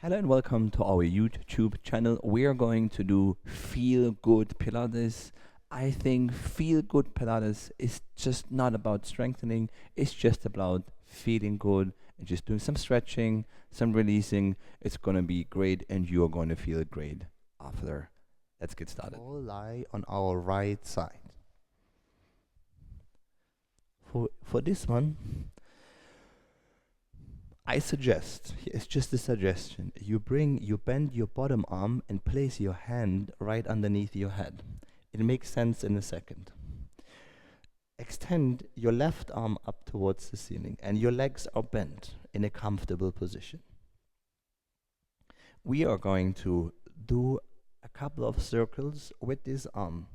Hello and welcome to our YouTube channel. We are going to do feel good Pilates. I think feel good Pilates is just not about strengthening, it's just about feeling good and just doing some stretching, some releasing. It's going to be great and you're going to feel great after. Let's get started. All lie on our right side. For this one, I suggest, it's just a suggestion, you bend your bottom arm and place your hand right underneath your head. It makes sense in a second. Extend your left arm up towards the ceiling and your legs are bent in a comfortable position. We are going to do a couple of circles with this arm,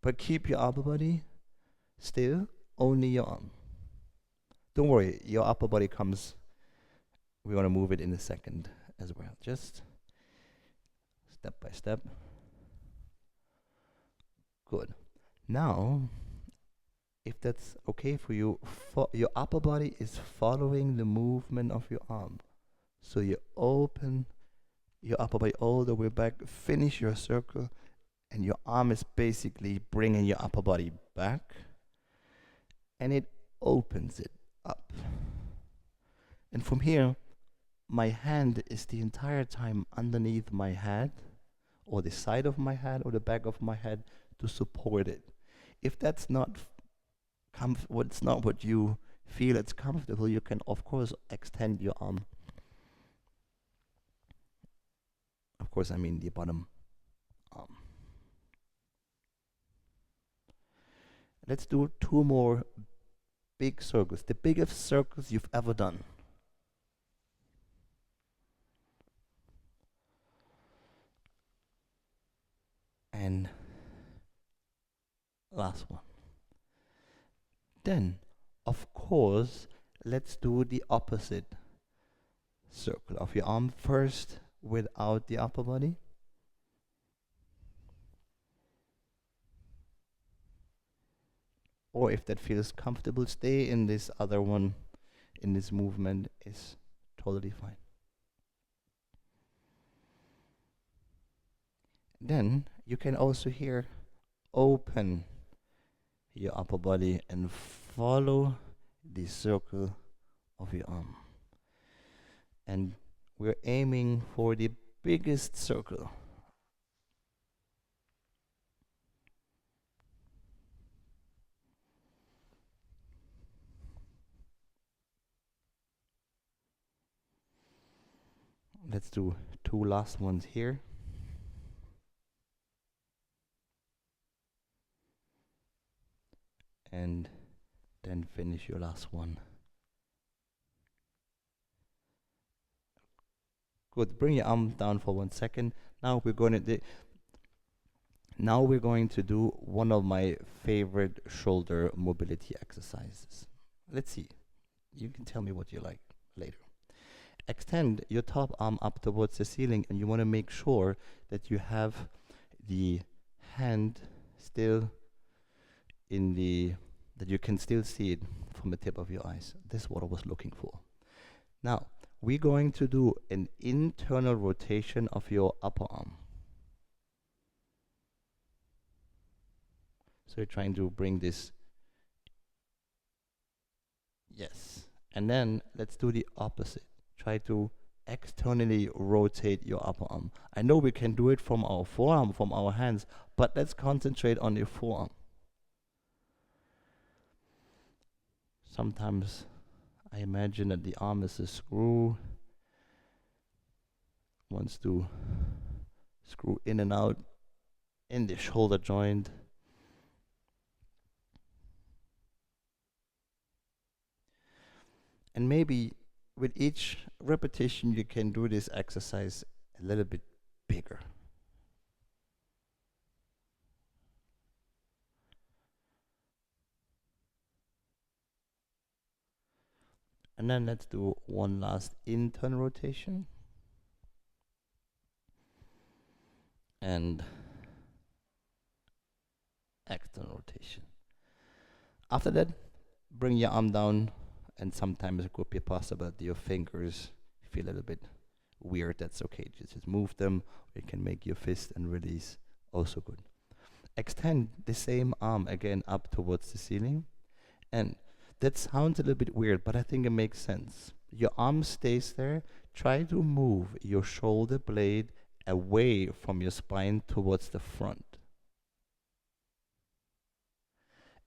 but keep your upper body still, only your arm. Don't worry, your upper body comes. We're going to move it in a second as well. Just step by step. Good. Now, if that's okay for you, your upper body is following the movement of your arm. So you open your upper body all the way back, finish your circle, and your arm is basically bringing your upper body back, and it opens it up. And from here, my hand is the entire time underneath my head, or the side of my head, or the back of my head to support it. If that's not what's not what you feel it's comfortable, you can of course extend your arm. Of course, I mean the bottom arm. Let's do two more big circles, the biggest circles you've ever done. And last one. Then, of course, let's do the opposite circle of your arm first without the upper body. Or if that feels comfortable, stay in this other one, in this movement is totally fine. Then you can also here open your upper body and follow the circle of your arm. And we're aiming for the biggest circle. Let's do two last ones here. And then finish your last one. Good. Bring your arm down for 1 second. Now we're going to do one of my favorite shoulder mobility exercises. Let's see. You can tell me what you like later. Extend your top arm up towards the ceiling, and you want to make sure that you have the hand still that you can still see it from the tip of your eyes. This is what I was looking for. Now, we're going to do an internal rotation of your upper arm. So you're trying to bring this. Yes. And then let's do the opposite. Try to externally rotate your upper arm. I know we can do it from our forearm, from our hands, but let's concentrate on your forearm. Sometimes I imagine that the arm is a screw. Wants to screw in and out in the shoulder joint. And maybe with each repetition you can do this exercise a little bit bigger. And then let's do one last internal rotation. And external rotation. After that, bring your arm down, and sometimes it could be possible that your fingers feel a little bit weird, that's okay. Just move them. You can make your fist and release, also good. Extend the same arm again up towards the ceiling. And that sounds a little bit weird, but I think it makes sense. Your arm stays there. Try to move your shoulder blade away from your spine towards the front.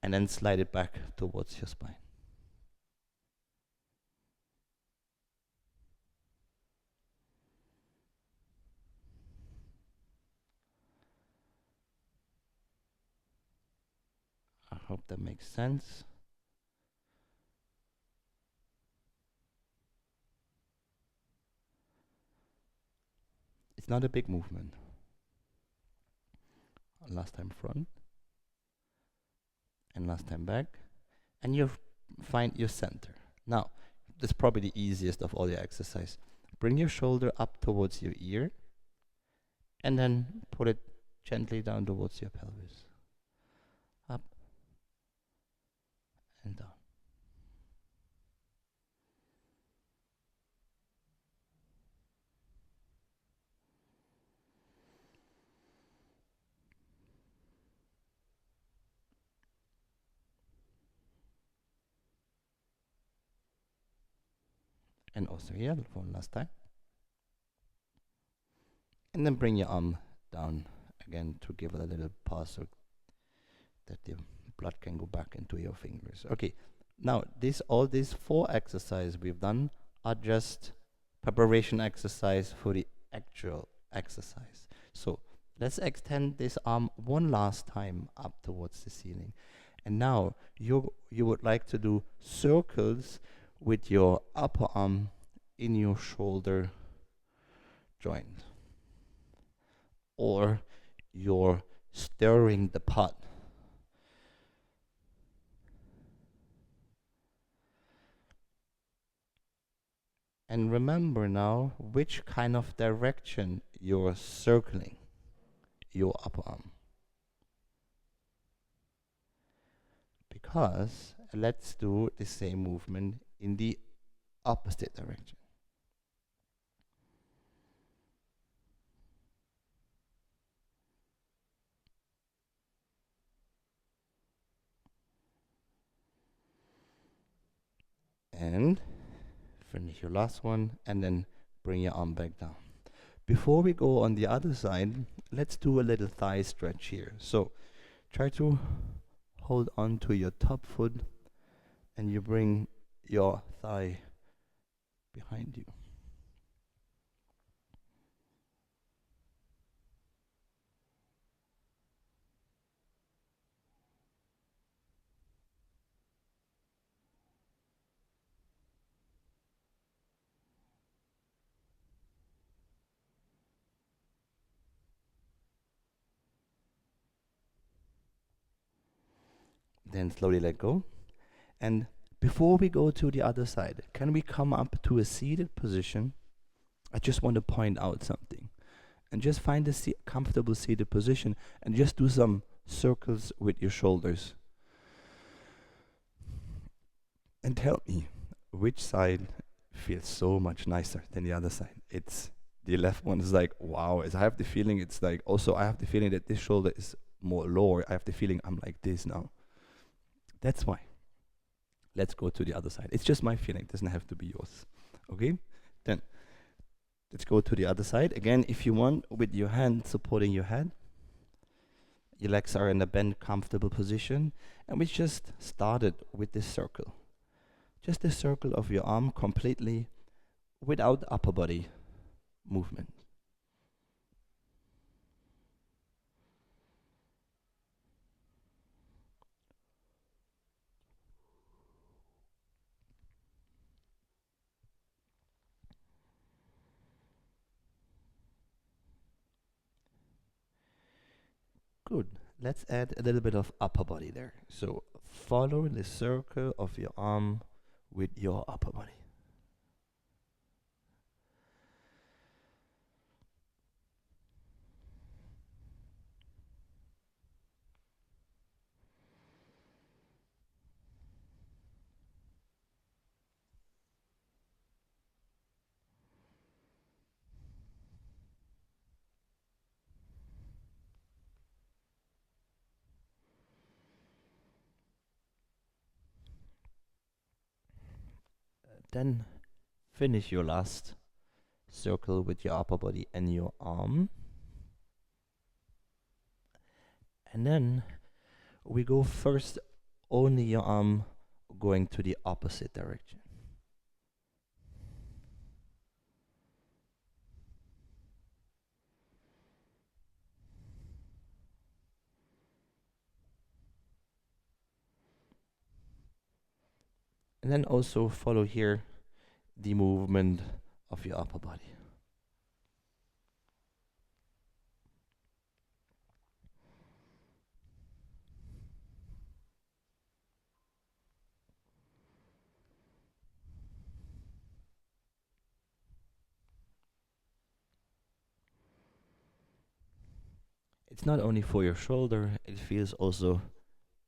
And then slide it back towards your spine. I hope that makes sense. It's not a big movement. Last time front and last time back. And you find your center. Now, that's probably the easiest of all your exercise. Bring your shoulder up towards your ear and then put it gently down towards your pelvis. Up and down. And also here, one last time. And then bring your arm down again to give it a little pause so that the blood can go back into your fingers. Okay, now all these 4 exercises we've done are just preparation exercise for the actual exercise. So let's extend this arm one last time up towards the ceiling. And now you would like to do circles with your upper arm in your shoulder joint. Or you're stirring the pot. And remember now which kind of direction you're circling your upper arm. Because let's do the same movement in the opposite direction. And finish your last one and then bring your arm back down. Before we go on the other side, let's do a little thigh stretch here. So try to hold on to your top foot and you bring your thigh behind you. Then slowly let go. And before we go to the other side, can we come up to a seated position? I just want to point out something. And just find a comfortable seated position and just do some circles with your shoulders. And tell me which side feels so much nicer than the other side. It's the left one is like, wow. I have the feeling it's like, also I have the feeling that this shoulder is more lower. I have the feeling I'm like this now. That's why. Let's go to the other side. It's just my feeling. It doesn't have to be yours. Okay? Then let's go to the other side. Again, if you want, with your hand supporting your head. Your legs are in a bent, comfortable position. And we just started with this circle. Just the circle of your arm completely without upper body movement. Good. Let's add a little bit of upper body there. So follow the circle of your arm with your upper body. Then finish your last circle with your upper body and your arm. And then we go first only your arm going to the opposite direction. And then also follow here the movement of your upper body. It's not only for your shoulder, it feels also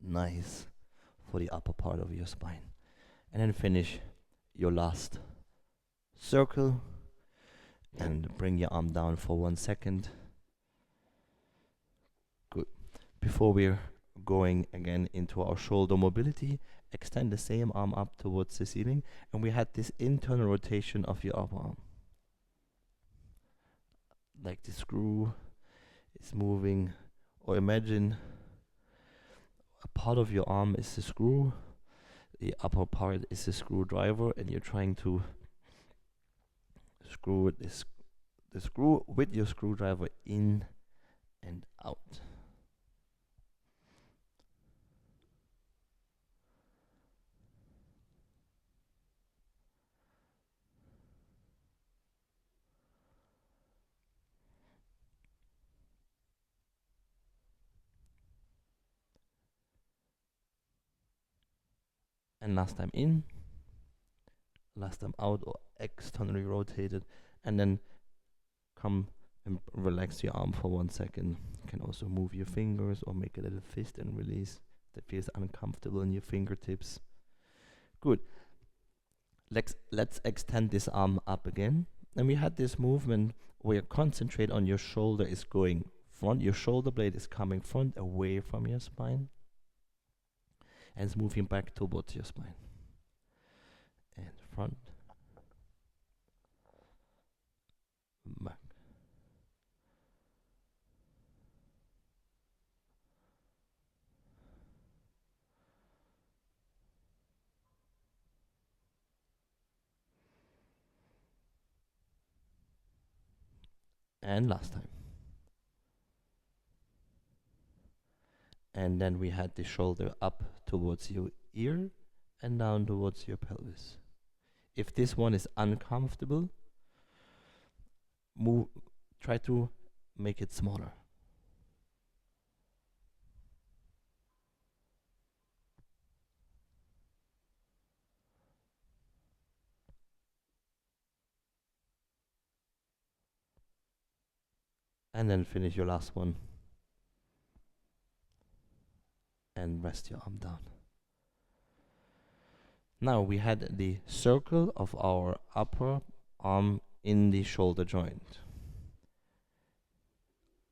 nice for the upper part of your spine. And then finish your last circle and bring your arm down for 1 second. Good. Before we're going again into our shoulder mobility, extend the same arm up towards the ceiling, and we had this internal rotation of your upper arm. Like the screw is moving, or imagine a part of your arm is the screw, the upper part is the screwdriver, and you're trying to screw the screw with your screwdriver in and out. And last time in, last time out, or externally rotated, and then come and relax your arm for 1 second. You can also move your fingers or make a little fist and release that feels uncomfortable in your fingertips. Good. Let's extend this arm up again. And we had this movement where you concentrate on your shoulder is going front. Your shoulder blade is coming front away from your spine. And it's moving back towards your spine. And front. Back. And last time. And then we had the shoulder up towards your ear and down towards your pelvis. If this one is uncomfortable, try to make it smaller. And then finish your last one. And rest your arm down. Now we had the circle of our upper arm in the shoulder joint.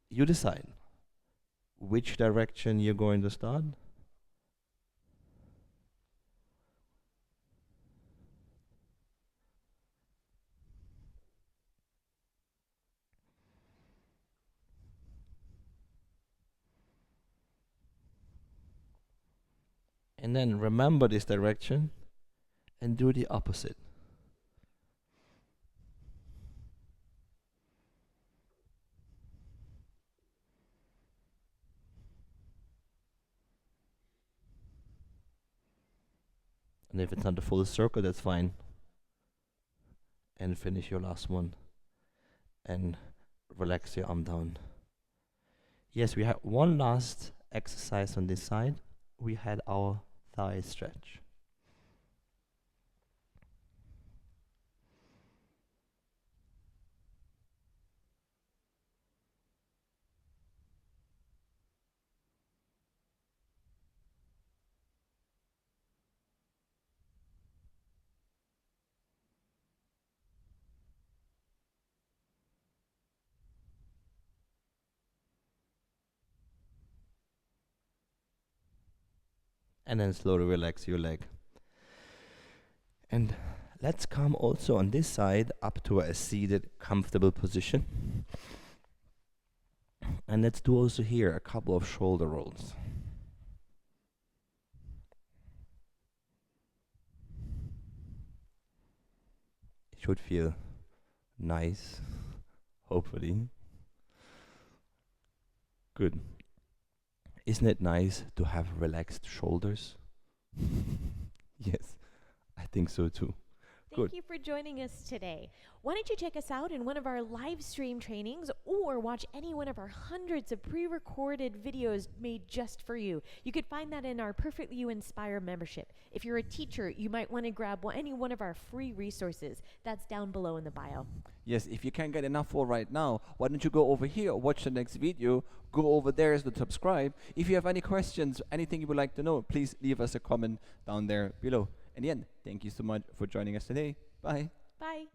You decide which direction you're going to start. And then remember this direction and do the opposite. And if it's not the full circle, that's fine. And finish your last one. And relax your arm down. Yes, we have one last exercise on this side. We had our thigh stretch. And then slowly relax your leg. And Let's come also on this side up to a seated, comfortable position. And let's do also here a couple of shoulder rolls. It should feel nice, hopefully. Good. Isn't it nice to have relaxed shoulders? Yes, I think so too. Good. Thank you for joining us today. Why don't you check us out in one of our live stream trainings or watch any one of our hundreds of pre-recorded videos made just for you. You could find that in our Perfectly You Inspire membership. If you're a teacher, you might want to grab any one of our free resources. That's down below in the bio. Yes, if you can't get enough for right now, why don't you go over here, watch the next video, go over there to subscribe. If you have any questions, anything you would like to know, please leave us a comment down there below. In the end, thank you so much for joining us today. Bye. Bye.